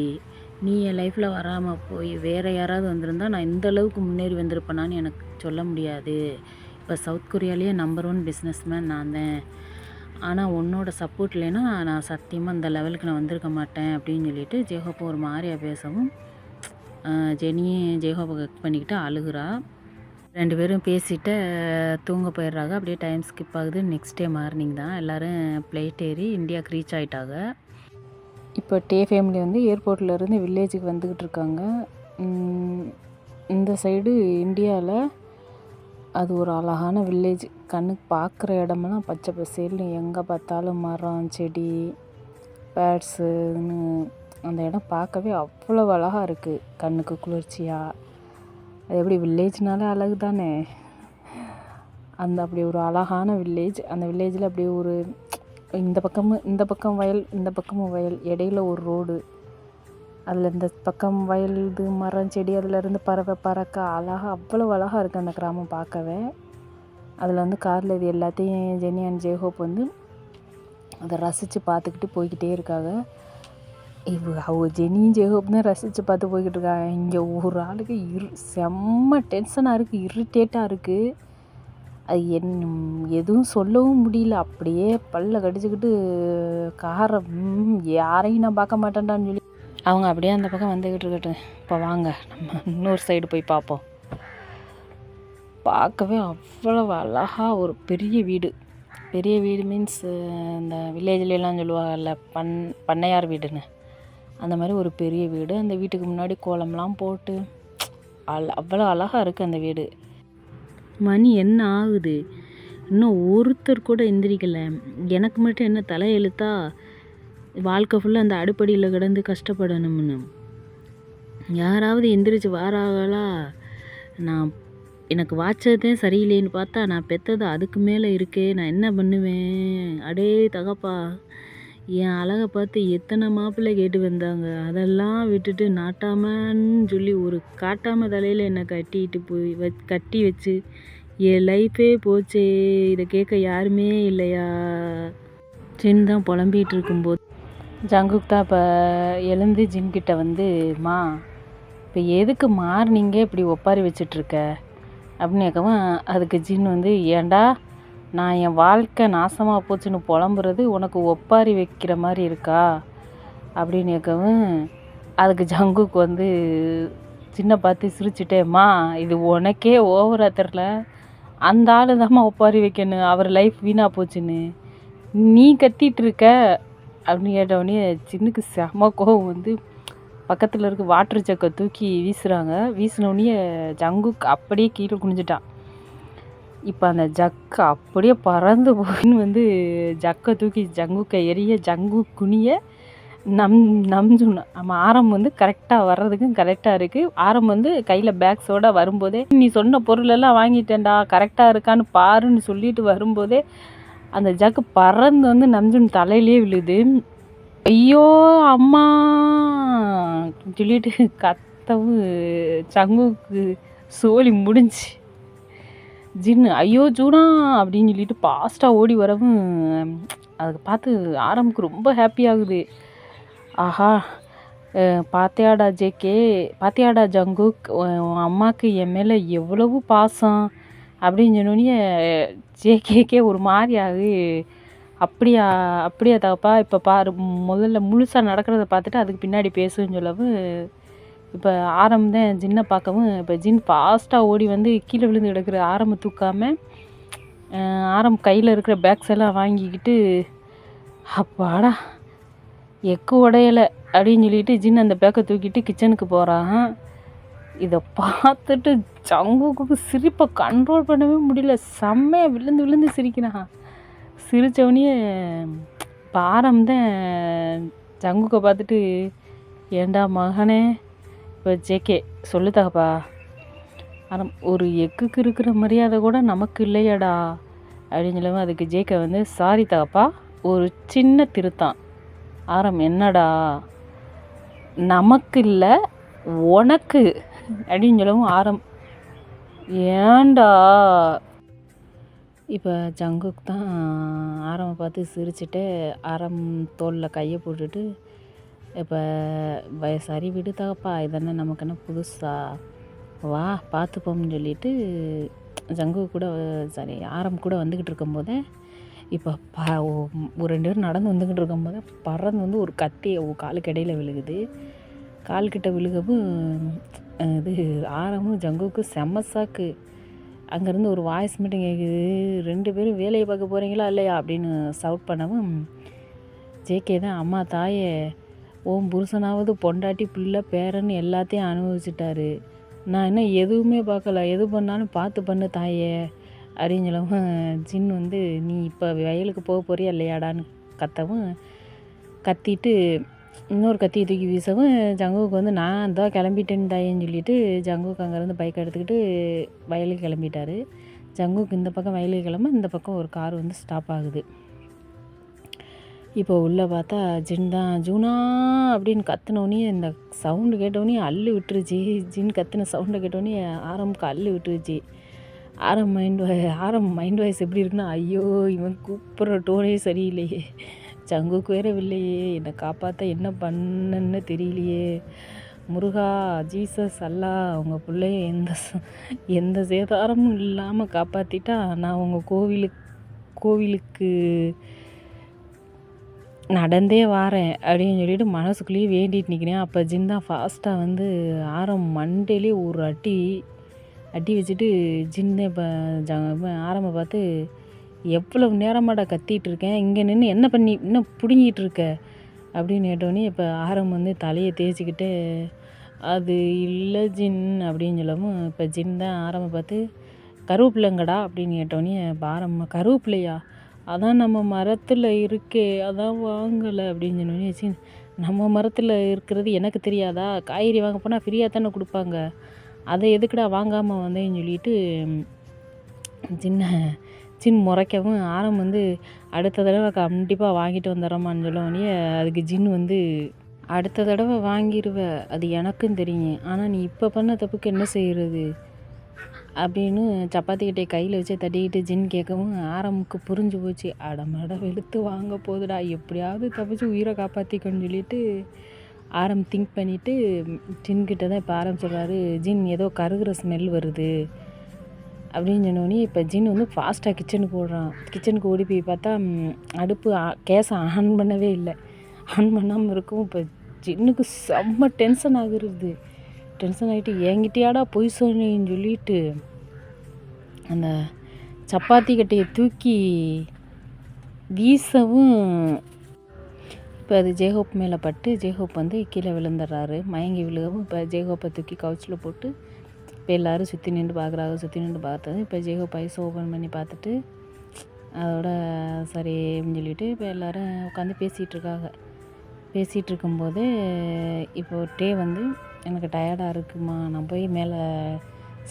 நீ என் லைஃப்பில் வராமல் போய் வேறு யாராவது வந்திருந்தா நான் இந்த அளவுக்கு முன்னேறி வந்திருப்பேனான்னு எனக்கு சொல்ல முடியாது. இப்போ சவுத் கொரியாலேயே நம்பர் 1 பிஸ்னஸ்மேன் நான் தான், ஆனால் உன்னோட சப்போர்ட் இல்லைன்னா நான் சத்தியமாக இந்த லெவலுக்கு நான் வந்திருக்க மாட்டேன் அப்படின்னு சொல்லிட்டு ஜேஹோப்பை ஒரு மாதிரியாக பேசவும் ஜெனியும் ஜேஹோப்பை கட் பண்ணிக்கிட்டு அழுகுறா. 2 பேரும் பேசிட்டு தூங்க போயிடுறாங்க. அப்படியே டைம் ஸ்கிப் ஆகுது. நெக்ஸ்ட் டே மார்னிங் தான் எல்லோரும் ஃப்ளைட் ஏறி இந்தியாவுக்கு ரீச் ஆகிட்டாங்க. இப்போ டே ஃபேமிலி வந்து ஏர்போர்ட்லேருந்து வில்லேஜுக்கு வந்துக்கிட்டு இருக்காங்க. இந்த சைடு இந்தியாவில் அது ஒரு அழகான வில்லேஜ், கண்ணுக்கு பார்க்குற இடமெல்லாம் பச்சை பசேல்னு, எங்கே பார்த்தாலும் மரம் செடி பேர்ட்ஸுன்னு அந்த இடம் பார்க்கவே அவ்வளோ அழகாக இருக்குது, கண்ணுக்கு குளிர்ச்சியாக. அது எப்படி வில்லேஜ்னாலே அழகு தானே, அந்த அப்படி ஒரு அழகான வில்லேஜ். அந்த வில்லேஜில் அப்படியே ஒரு இந்த பக்கம் வயல், இந்த பக்கமும் வயல், இடையில ஒரு ரோடு, அதில் இந்த பக்கம் வயல், இது மரம் செடி, அதிலேருந்து பறவை பறக்க அழகாக அவ்வளோ அழகாக இருக்குது அந்த கிராமம் பார்க்கவே. அதில் வந்து காரில் இது எல்லாத்தையும் ஜெனி அண்ட் ஜேஹோப் வந்து அதை ரசித்து பார்த்துக்கிட்டு போய்கிட்டே இருக்காங்க. அவங்க ஜெனியும் ஜேஹோப் தான் ரசித்து பார்த்து போய்கிட்டு இருக்காங்க. இங்கே ஒரு ஆளுக்கு செம்ம டென்ஷனாக இருக்குது, இரிட்டேட்டாக இருக்குது. அது எதுவும் சொல்லவும் முடியல, அப்படியே பல்ல கடிச்சிக்கிட்டு காரை யாரையும் நான் பார்க்க மாட்டேன்டான்னு சொல்லி அவங்க அப்படியே அந்த பக்கம் வந்துக்கிட்டு இருக்கட்டும். இப்போ வாங்க நம்ம இன்னொரு சைடு போய் பார்ப்போம். பார்க்கவே அவ்வளோ அழகாக ஒரு பெரிய வீடு, பெரிய வீடு மீன்ஸ் இந்த வில்லேஜ்லாம் சொல்லுவாங்கல்ல பண்ணையார் வீடுன்னு, அந்த மாதிரி ஒரு பெரிய வீடு. அந்த வீட்டுக்கு முன்னாடி கோலம்லாம் போட்டு அவ்வளோ அழகாக இருக்குது அந்த வீடு. மணி என்ன ஆகுது, இன்னும் ஒருத்தர் கூட எந்திரிக்கலை. எனக்கு மட்டும் என்ன தலை எழுத்தா, வாழ்க்கை ஃபுல்லாக அந்த அடுப்படியில் கிடந்து கஷ்டப்படணும்னு. யாராவது எந்திரிச்சு வாராங்களா? எனக்கு வாட்சதே சரியில்லைன்னு பார்த்தா நான் பெற்றது அதுக்கு மேலே இருக்கே, நான் என்ன பண்ணுவேன்? அடே தகப்பா, என் அழகை பார்த்து எத்தனை மாப்பிள்ளை கேட்டு வந்தாங்க. அதெல்லாம் விட்டுட்டு நாட்டாமன்னு சொல்லி ஒரு காட்டாம தலையில் என்னை கட்டிட்டு போய் கட்டி வச்சு என் லைஃபே போச்சே, இதை கேட்க யாருமே இல்லையா ஜின் தான் புலம்பிகிட்டு இருக்கும்போது ஜங்குக் தான் இப்போ எழுந்து ஜின்கிட்ட வந்து, மா இப்போ எதுக்கு மார்னிங்கே இப்படி ஒப்பாரி வச்சிட்ருக்க அப்படின்னு கேட்கவும், அதுக்கு ஜின் வந்து, ஏண்டா நான் என் வாழ்க்கை நாசமாக போச்சுன்னு புலம்புறது உனக்கு ஒப்பாரி வைக்கிற மாதிரி இருக்கா அப்படின்னு கேட்கவும், அதுக்கு ஜங்குக்கு வந்து சின்ன பார்த்து சிரிச்சுட்டேம்மா, இது உனக்கே ஓவரா தெரில, அந்த ஆள் தாம்மா ஒப்பாரி வைக்கணும், அவர் லைஃப் வீணாக போச்சுன்னு நீ கத்திட்டு இருக்க அப்படின்னு கேட்டவுடனே சின்னுக்கு செம கோவம் வந்து பக்கத்தில் இருக்க வாட்டர் ஜக்கை தூக்கி வீசுகிறாங்க. வீசினோடனே ஜங்குக்கு அப்படியே கீழே குனிஞ்சிட்டான். இப்போ அந்த ஜக்கு அப்படியே பறந்து போயின்னு வந்து ஜக்கை தூக்கி ஜங்குக்கை எரிய ஜங்கு குனிய நம்ஜுன் நம்ம ஆரம் வந்து கரெக்டாக வர்றதுக்கும் கரெக்டாக இருக்குது. ஆரம் வந்து கையில் பேக்ஸோடு வரும்போதே, நீ சொன்ன பொருளெல்லாம் வாங்கிட்டேன்டா கரெக்டாக இருக்கான்னு பாருன்னு சொல்லிட்டு வரும்போதே அந்த ஜக்கு பறந்து வந்து நம்ஜுன் தலையிலே விழுது. ஐயோ அம்மா சொல்லிட்டு கத்தவும் ஜங்குக்கு சோலி முடிஞ்சு. ஜின்னு ஐயோ ஜூனா அப்படின்னு சொல்லிட்டு ஃபாஸ்ட்டாக ஓடி வரவும் அதுக்கு பார்த்து ஆரம்புக்கு ரொம்ப ஹாப்பி ஆகுது. ஆஹா பாத்தியாடா ஜேகே, பாத்தியாடா ஜங்குக், உன் அம்மாவுக்கு என் மேலே எவ்வளவு பாசம் அப்படின்னு சொன்னோடனே ஜேகேக்கே ஒரு மாதிரி ஆகுது. அப்படியா அப்படியா தப்பா, இப்போ பாரு முதல்ல முழுசாக நடக்கிறத பார்த்துட்டு அதுக்கு பின்னாடி பேசுன்னு சொல்லவும், இப்போ ஆரம்பம் ஜின்னை பார்க்கவும் இப்போ ஜின் ஃபாஸ்ட்டாக ஓடி வந்து கீழே விழுந்து கிடக்கிற ஆரம்பை தூக்காமல் ஆரம் கையில் இருக்கிற பேக்ஸ் எல்லாம் வாங்கிக்கிட்டு, அப்பாடா எக்கு உடையலை அப்படின்னு சொல்லிட்டு ஜின் அந்த பேக்கை தூக்கிட்டு கிச்சனுக்கு போகிறான். இதை பார்த்துட்டு ஜங்குக்கு சிரிப்பை கண்ட்ரோல் பண்ணவே முடியல, செம்மையாக விழுந்து விழுந்து சிரிக்கிறான். சிரித்தவனே இப்போ ஆரம்பம் ஜங்குக்கை பார்த்துட்டு, ஏண்டா மகனே, இப்போ ஜேகே சொல்லுதாப்பா, ஆரம் ஒரு எக்குக்கு இருக்கிற மரியாதை கூட நமக்கு இல்லையாடா அப்படின்னு சொல்லவும், அதுக்கு ஜேகே வந்து, சாரி தகப்பா, ஒரு சின்ன திருத்தான். ஆரம் என்னடா, நமக்கு இல்லை உனக்கு அப்படின்னு சொல்லவும், ஆரம் ஏண்டா. இப்போ ஜங்குக் தான் ஆரம்பை பார்த்து சிரிச்சுட்டு ஆரம் தோளில் கையை போட்டுட்டு, இப்போ சரி விடு தகப்பா, இதென்ன நமக்கு என்ன புதுசா, வா பார்த்துப்போம்னு சொல்லிட்டு ஜங்குக் கூட சரி ஆரம் கூட வந்துக்கிட்டு இருக்கும்போதே, இப்போ ஒரு 2 பேரும் நடந்து வந்துக்கிட்டு இருக்கும்போதே பறந்து வந்து ஒரு கத்தி காலுக்கு இடையில விழுகுது. கால்கிட்ட விழுகவும் இது ஆரமும் ஜங்குக்கும் செம்ம சாக்கு. அங்கேருந்து ஒரு வாய்ஸ் மட்டும் கேட்குது, 2 பேரும் வேலையை பார்க்க போகிறீங்களா இல்லையா அப்படின்னு சவுட் பண்ணவும், ஜேகே தான், அம்மா தாயே, ஓம் புருஷனாவது பொண்டாட்டி பிள்ளை பேரன்னு எல்லாத்தையும் அனுபவிச்சுட்டாரு, நான் இன்னும் எதுவுமே பார்க்கல, எது பண்ணாலும் பார்த்து பண்ணு தாயே அப்படின்னு சொல்லவும், ஜின் வந்து நீ இப்போ வயலுக்கு போக போறியா இல்லையாடான்னு கத்தவும், கத்திட்டு இன்னொரு கத்தியை தூக்கி வீசவும் ஜங்குக்கு வந்து, நான் தான் கிளம்பிட்டேன்னு தாயேன்னு சொல்லிட்டு ஜங்குக்கு அங்கேருந்து பைக் எடுத்துக்கிட்டு வயலுக்கு கிளம்பிட்டாரு. ஜங்குக்கு இந்த பக்கம் வயலுக்கு கிளம்ப, இந்த பக்கம் ஒரு கார் வந்து ஸ்டாப் ஆகுது. இப்போ உள்ளே பார்த்தா ஜின் தான். ஜூனா அப்படின்னு கத்துனோடனே இந்த சவுண்டு கேட்டோடனே அள்ளு விட்டுருச்சு. ஜின் கத்துன சவுண்டை கேட்டோடனே ஆரம்புக்கு அள்ளு விட்டுருச்சு. ஆரம் மைண்ட் வாய்ஸ் எப்படி இருக்குன்னா, ஐயோ இவன் கூப்பிட்ற டோனே சரியில்லையே, ஜங்குக்கு வேற இல்லையே, என்னை காப்பாற்ற என்ன பண்ணன்னு தெரியலையே, முருகா ஜீசஸ் அல்லா உங்கள் பிள்ளைய எந்த சேதாரமும் இல்லாமல் காப்பாற்றிட்டா நான் உங்கள் கோவிலுக்கு நடந்தே வாரேன் அப்படின்னு சொல்லிட்டு மனசுக்குள்ளேயே வேண்டிட்டு நிற்கிறேன். அப்போ ஜின் தான் ஃபாஸ்ட்டாக வந்து ஆரம் மண்டையிலே ஒரு அடி வச்சுட்டு ஜின் தான் இப்போ ஆரம்பை பார்த்து, எவ்வளவு நேரமாடா கத்திகிட்டு இருக்கேன், இங்கே நின்று என்ன பண்ணி இன்னும் பிடுங்கிட்டு இருக்க அப்படின்னு கேட்டோடனே, இப்போ ஆரம் வந்து தலையை தேய்ச்சிக்கிட்டு, அது இல்லை ஜின் அப்படின்னு சொல்லவும், இப்போ ஜின் தான் ஆரம்பை பார்த்து, கருவேப்பிள்ளைங்கடா அப்படின்னு கேட்டோடனே, இப்போ ஆரம் கருவேப்பிள்ளையா, அதான் நம்ம மரத்தில் இருக்கே, அதான் வாங்கலை அப்படின்னு சொன்னோடனே, ஜின் நம்ம மரத்தில் இருக்கிறது எனக்கு தெரியாதா, காய்கறி வாங்க போனால் ஃப்ரீயாக தானே கொடுப்பாங்க, அதை எதுக்குடா வாங்காமல் வந்தேன்னு சொல்லிட்டு ஜின் முறைக்கவும் ஆரம் வந்து அடுத்த தடவை கண்டிப்பாக வாங்கிட்டு வந்துடுறோமான்னு சொல்லவுடனே அதுக்கு ஜின் வந்து அடுத்த தடவை வாங்கிடுவ, அது எனக்கும் தெரியும், ஆனால் நீ இப்போ பண்ண தப்புக்கு என்ன செய்கிறது அப்படின்னு சப்பாத்தி கட்டையை கையில் வச்சு தட்டிக்கிட்டு ஜின் கேட்கவும் ஆரமுக்கு புரிஞ்சு போச்சு. அடமட வெளுத்து வாங்க போகுதுடா, எப்படியாவது தப்பிச்சு உயிரை காப்பாற்றிக்கணும்னு சொல்லிட்டு ஆரம் திங்க் பண்ணிவிட்டு ஜின்கிட்ட தான் இப்போ ஆரம் சொல்கிறாரு, ஜின் ஏதோ கருகிற ஸ்மெல் வருது அப்படின்னு சொன்னோடனே இப்போ ஜின் வந்து ஃபாஸ்ட்டாக கிச்சனுக்கு ஓடுறான். கிச்சனுக்கு ஓடி போய் பார்த்தா அடுப்பு கேஸை ஆன் பண்ணவே இல்லை. ஆன் பண்ணாமல் இருக்கும். இப்போ ஜின்னுக்கு செம்ம டென்ஷன் ஆகுறது. டென்ஷன் ஆகிட்டு என்கிட்டயாடா பொய் சொன்னேன்னு சொல்லிட்டு அந்த சப்பாத்தி கட்டையை தூக்கி வீசவும் இப்போ அது ஜேஹோப் மேலே பட்டு ஜேஹோப் வந்து கீழே விழுந்துடுறாரு. மயங்கி விழுகவும் இப்போ ஜேஹோப்பை தூக்கி கவுச்சில் போட்டு இப்போ எல்லோரும் சுற்றி நின்று பார்க்குறாங்க. சுற்றி நின்று பார்த்தது இப்போ ஜேஹோப் ஐஸ் ஓப்பன் பண்ணி பார்த்துட்டு அதோட சரி அப்படின்னு சொல்லிட்டு இப்போ எல்லோரும் உட்காந்து பேசிகிட்ருக்காங்க. பேசிகிட்டு இருக்கும்போது இப்போது டே வந்து எனக்கு டயர்டாக இருக்குமா, நான் போய் மேலே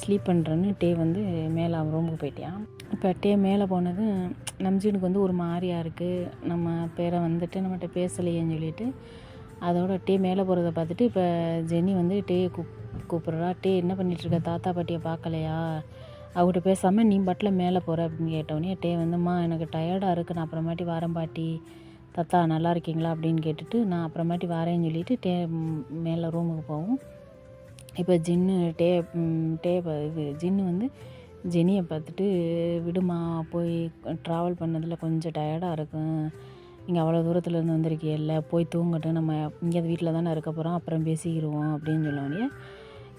ஸ்லீப் பண்ணுறேன்னு டே வந்து மேலே அவன் ரூமுக்கு போயிட்டான். இப்போ டே மேலே போனது நம்ஜினுக்கு வந்து ஒரு மாதிரியா இருக்குது, நம்ம பேரை வந்துட்டு நம்மகிட்ட பேசலையேன்னு சொல்லிட்டு அதோட டே மேலே போகிறத பார்த்துட்டு இப்போ ஜெனி வந்து டேயை கூப்பிட்றா. டே என்ன பண்ணிகிட்ருக்க, தாத்தா பாட்டியை பார்க்கலையா, அவகிட்ட பேசாமல் நீ பாட்டில் மேலே போகிற அப்படின்னு கேட்டோடனே டே வந்தும்மா எனக்கு டயர்டாக இருக்குது, நான் அப்புறமாட்டி வரேன் பாட்டி, தாத்தா நல்லா இருக்கீங்களா அப்படின்னு கேட்டுட்டு நான் அப்புறமாட்டி வரேன்னு சொல்லிட்டு டே மேலே ரூமுக்கு போவோம். இப்போ ஜின்னு இது ஜின்னு வந்து ஜெனியை பார்த்துட்டு விடுமா, போய் ட்ராவல் பண்ணதில் கொஞ்சம் டயர்டாக இருக்கும், நீங்கள் அவ்வளோ தூரத்துலேருந்து வந்திருக்கீல்ல, போய் தூங்கட்டும், நம்ம இங்கே வீட்டில் தானே இருக்க போகிறோம், அப்புறம் பேசிக்கிடுவோம் அப்படின்னு சொன்னோடனே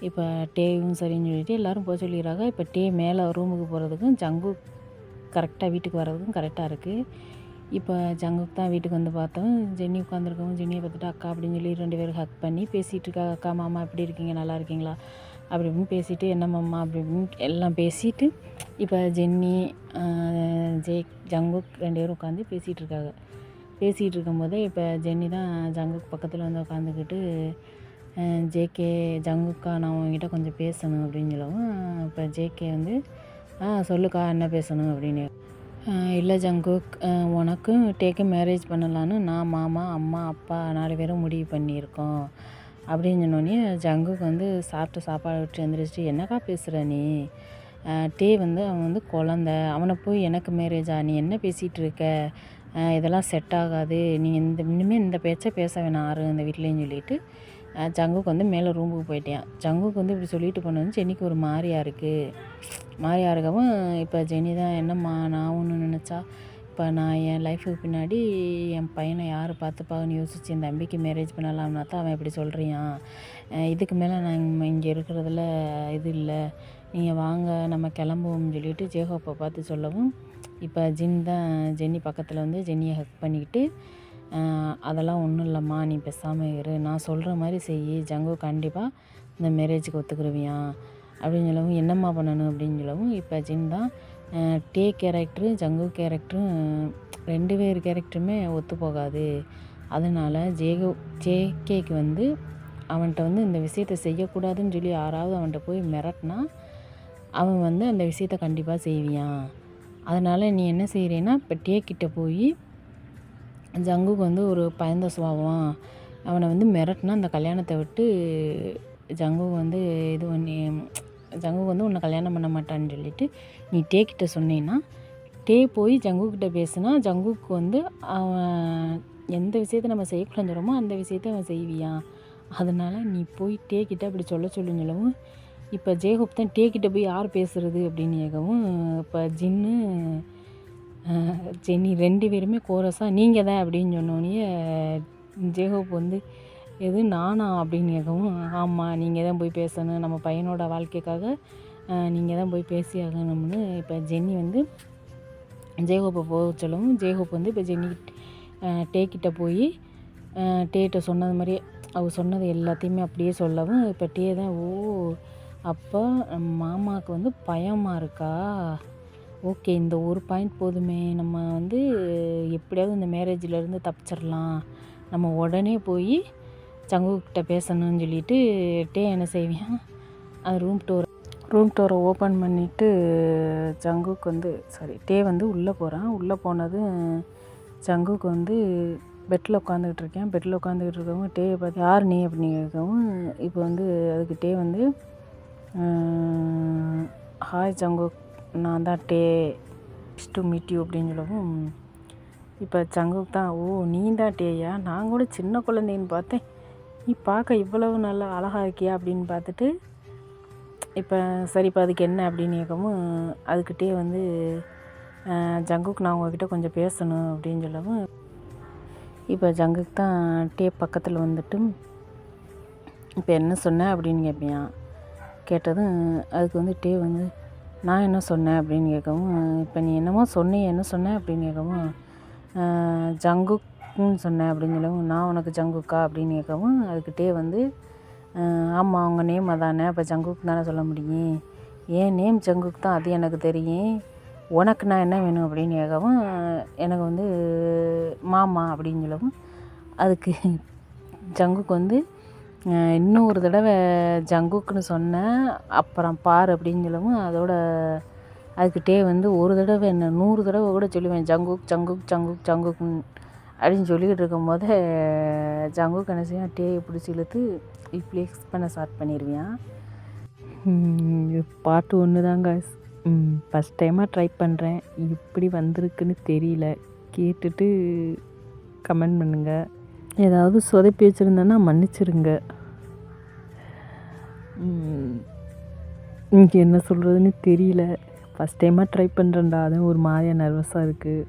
இப்போ டேவும் சரின்னு சொல்லிட்டு எல்லோரும் போக சொல்லிடுறாங்க. இப்போ டே மேலே ரூமுக்கு போகிறதுக்கும் ஜங்கு கரெக்டாக வீட்டுக்கு வர்றதுக்கும் கரெக்டாக இருக்குது. இப்போ ஜங்குக்கு தான் வீட்டுக்கு வந்து பார்த்தோம். ஜென்னி உட்காந்துருக்கவும் ஜென்னியை பார்த்துட்டு அக்கா அப்படின்னு சொல்லி 2 பேரும் ஹக் பண்ணி பேசிகிட்டு இருக்கா. அக்கா மாமா எப்படி இருக்கீங்க, நல்லா இருக்கீங்களா அப்படி இப்படின்னு பேசிவிட்டு என்ன மாமா அப்படி இப்படின்னு எல்லாம் பேசிவிட்டு இப்போ ஜென்னி ஜங்குக் 2 பேரும் உட்காந்து பேசிகிட்டு இருக்காங்க. பேசிகிட்டு இருக்கும்போதே இப்போ ஜென்னி தான் ஜங்குக்கு பக்கத்தில் வந்து உட்காந்துக்கிட்டு ஜேகே ஜங்குக்கா நான் உங்ககிட்ட கொஞ்சம் பேசணும் அப்படின்னு சொல்லவும் இப்போ ஜேகே வந்து சொல்லுக்கா என்ன பேசணும் அப்படின்னு. இல்லை ஜங்குக், உனக்கும் டேக்கு மேரேஜ் பண்ணலான்னு நான் மாமா அம்மா அப்பா 4 பேரும் முடிவு பண்ணியிருக்கோம் அப்படின்னு சொன்னோடனே ஜங்குக்கு வந்து சாப்பிட்டு சாப்பாடு விட்டு எழுந்திரிச்சிட்டு என்னக்கா பேசுகிற நீ, டே வந்து அவன் வந்து குழந்த, அவனை போய் எனக்கு மேரேஜா, நீ என்ன பேசிகிட்டு இருக்க, இதெல்லாம் செட் ஆகாது, நீ இனிமேல் இந்த பேச்சை பேச வேணாம் ஆறு இந்த வீட்லேன்னு சொல்லிட்டு ஜங்குக்கு வந்து மேலே ரூமுக்கு போயிட்டேன். ஜங்குக்கு வந்து இப்படி சொல்லிட்டு போனது ஜென்னிக்கு ஒரு மாதிரியா இருக்கவும் இப்போ ஜெனி தான் என்னம்மா நான் ஒன்று நினச்சா, இப்போ நான் என் லைஃபுக்கு பின்னாடி என் பையனை யார் பார்த்துப்பாங்கன்னு யோசிச்சு என் தம்பிக்கு மேரேஜ் பண்ணலாம்னா தான் அவன் இப்படி சொல்கிறியான், இதுக்கு மேலே நான் இங்கே இருக்கிறதுல இது இல்லை, நீங்கள் வாங்க நம்ம கிளம்புவோம்னு சொல்லிட்டு ஜேஹோப்பை பார்த்து சொல்லவும் இப்போ ஜென்னி பக்கத்தில் வந்து ஜென்னியை ஹக் பண்ணிக்கிட்டு அதெல்லாம் ஒன்றும் இல்லைம்மா நீ பேசாமல் இரு, நான் சொல்கிற மாதிரி செய், ஜங்கு கண்டிப்பாக இந்த மேரேஜுக்கு ஒத்துக்குருவியா அப்படின்னு சொல்லவும் என்னம்மா பண்ணணும் அப்படின்னு சொல்லவும் இப்போ ஜின் தான் டே கேரக்டரு ஜங்கு கேரக்டரும் 2 பேர் கேரக்டருமே ஒத்து போகாது, அதனால் ஜேகேக்கு வந்து அவன்கிட்ட வந்து இந்த விஷயத்தை செய்யக்கூடாதுன்னு சொல்லி யாராவது அவன்கிட்ட போய் மிரட்டினா அவன் வந்து அந்த விஷயத்தை கண்டிப்பாக செய்வியான், அதனால் நீ என்ன செய்கிறேன்னா இப்போ டே கிட்ட போய் ஜங்குக்கு வந்து ஒரு பயந்த சுபாவம், அவனை வந்து மிரட்டினா அந்த கல்யாணத்தை விட்டு ஜங்குக்கு வந்து இது பண்ணி ஜங்குக்கு வந்து உன்னை கல்யாணம் பண்ண மாட்டான்னு சொல்லிட்டு நீ டே கிட்ட சொன்னீன்னா டே போய் ஜங்குக்கிட்ட பேசுனா ஜங்குக்கு வந்து அவன் எந்த விஷயத்தை நம்ம செய்யக்கூடாதுன்னு சொல்கிறோமோ அந்த விஷயத்தை அவன் செய்வியான், அதனால் நீ போய் டே கிட்ட அப்படி சொல்லுன்னு சொல்லவும் இப்போ ஜேஹோப் தான் டே கிட்ட போய் யார் பேசுகிறது அப்படின்னு கேட்கவும் இப்போ ஜென்னி 2 பேருமே கோரஸாக நீங்கள் தான் அப்படின்னு சொன்னோடனே ஜேஹோப் வந்து எது நானா அப்படின்னு கேட்கவும் ஆமாம் நீங்கள் தான் போய் பேசணும், நம்ம பையனோட வாழ்க்கைக்காக நீங்கள் தான் போய் பேசி ஆகணும்னு இப்போ ஜென்னி வந்து ஜேஹோப்பை போக சொல்லவும் ஜேஹோப் வந்து இப்போ ஜென்னி டேக்கிட்ட போய் டேட்ட சொன்னது மாதிரி அவர் சொன்னது எல்லாத்தையுமே அப்படியே சொல்லவும் இப்போ டே தான் ஓ அப்போ மாமாவுக்கு வந்து பயமாக இருக்கா, ஓகே இந்த ஒரு பாயிண்ட் போதுமே, நம்ம வந்து எப்படியாவது இந்த மேரேஜிலேருந்து தப்பிச்சிடலாம், நம்ம உடனே போய் ஜங்குக்கிட்ட பேசணும்னு சொல்லிட்டு டே என்ன செய்வியான் அது ரூம் டோர் ரூம் டோரை ஓப்பன் பண்ணிவிட்டு ஜங்குக்கு வந்து டே வந்து உள்ளே போகிறான். உள்ளே போனதும் ஜங்குக்கு வந்து பெட்டில் உட்காந்துக்கிட்டு இருக்கேன். பெட்டில் உட்காந்துக்கிட்டு இருக்கவும் டேயை பார்த்து யார் நீ அப்படின்னு கேட்கவும் இப்போ வந்து அதுக்கு டே வந்து ஹாய் ஜங்குக், நான் தான் டே, டு மீட் யூ அப்படின்னு சொல்லவும் இப்போ ஜங்குக் தான், ஓ நீ தான் டேயா, நான் கூட சின்ன குழந்தைன்னு பார்த்தேன், நீ பார்க்க இவ்வளவு நல்லா அழகாக இருக்கியா அப்படின்னு பார்த்துட்டு இப்போ சரிப்பா அதுக்கு என்ன அப்படின்னு கேட்கவும் அதுக்கிட்டே வந்து ஜங்குக் நான் உங்ககிட்ட கொஞ்சம் பேசணும் அப்படின்னு சொல்லவும் இப்போ ஜங்குக் தான் டே பக்கத்தில் வந்துட்டு இப்போ என்ன சொன்னேன் அப்படின்னு கேட்பியான். கேட்டதும் அதுக்கு வந்து டே வந்து நான் என்ன சொன்னேன் அப்படின்னு கேட்கவும் இப்போ நீ என்னமோ சொன்னியே, என்ன சொன்னேன் அப்படின்னு கேட்கவும் ஜங்குக்னு சொன்னேன் அப்படின்னு சொல்லவும் நான் உனக்கு ஜங்குக்கா அப்படின்னு கேட்கவும் அதுக்கு டே வந்து ஆமாம் அவங்க நேம் அதானே, அப்போ ஜங்குக் தானே சொல்ல முடியும், ஏன் நேம் ஜங்குக் தான், அது எனக்கு தெரியும், உனக்கு நான் என்ன வேணும் அப்படின்னு கேட்கவும் எனக்கு வந்து மாமா அப்படின்னு சொல்லவும் அதுக்கு ஜங்குக் வந்து இன்னும் ஒரு தடவை ஜங்குக்குன்னு சொன்னேன் அப்புறம் பார் அப்படின்னு சொல்லவும் அதோட அதுக்கிட்டே வந்து ஒரு தடவை என்ன 100 தடவை கூட சொல்லுவேன் ஜங்குக் ஜங்குக் ஜங்குக் ஜங்குக்னு அப்படின்னு சொல்லிக்கிட்டு இருக்கும்போது ஜங்குக் என்ன செய்யும், டேயை பிடிச்சி இழுத்து ஃப்ளெக்ஸ் பண்ண ஸ்டார்ட் பண்ணிடுவியான். பாட்டு ஒன்று தாங்க, ஃபஸ்ட் டைமாக ட்ரை பண்ணுறேன், எப்படி வந்திருக்குன்னு தெரியல, கேட்டுட்டு கமெண்ட் பண்ணுங்கள், ஏதாவது சொதப்பி வச்சுருந்தேன்னா மன்னிச்சிருங்க. இங்கே என்ன சொல்கிறதுன்னு தெரியல, ஃபஸ்ட் டைமாக ட்ரை பண்ணுறேன்டா, அதுவும் ஒரு மாதிரியாக நர்வஸாக இருக்குது.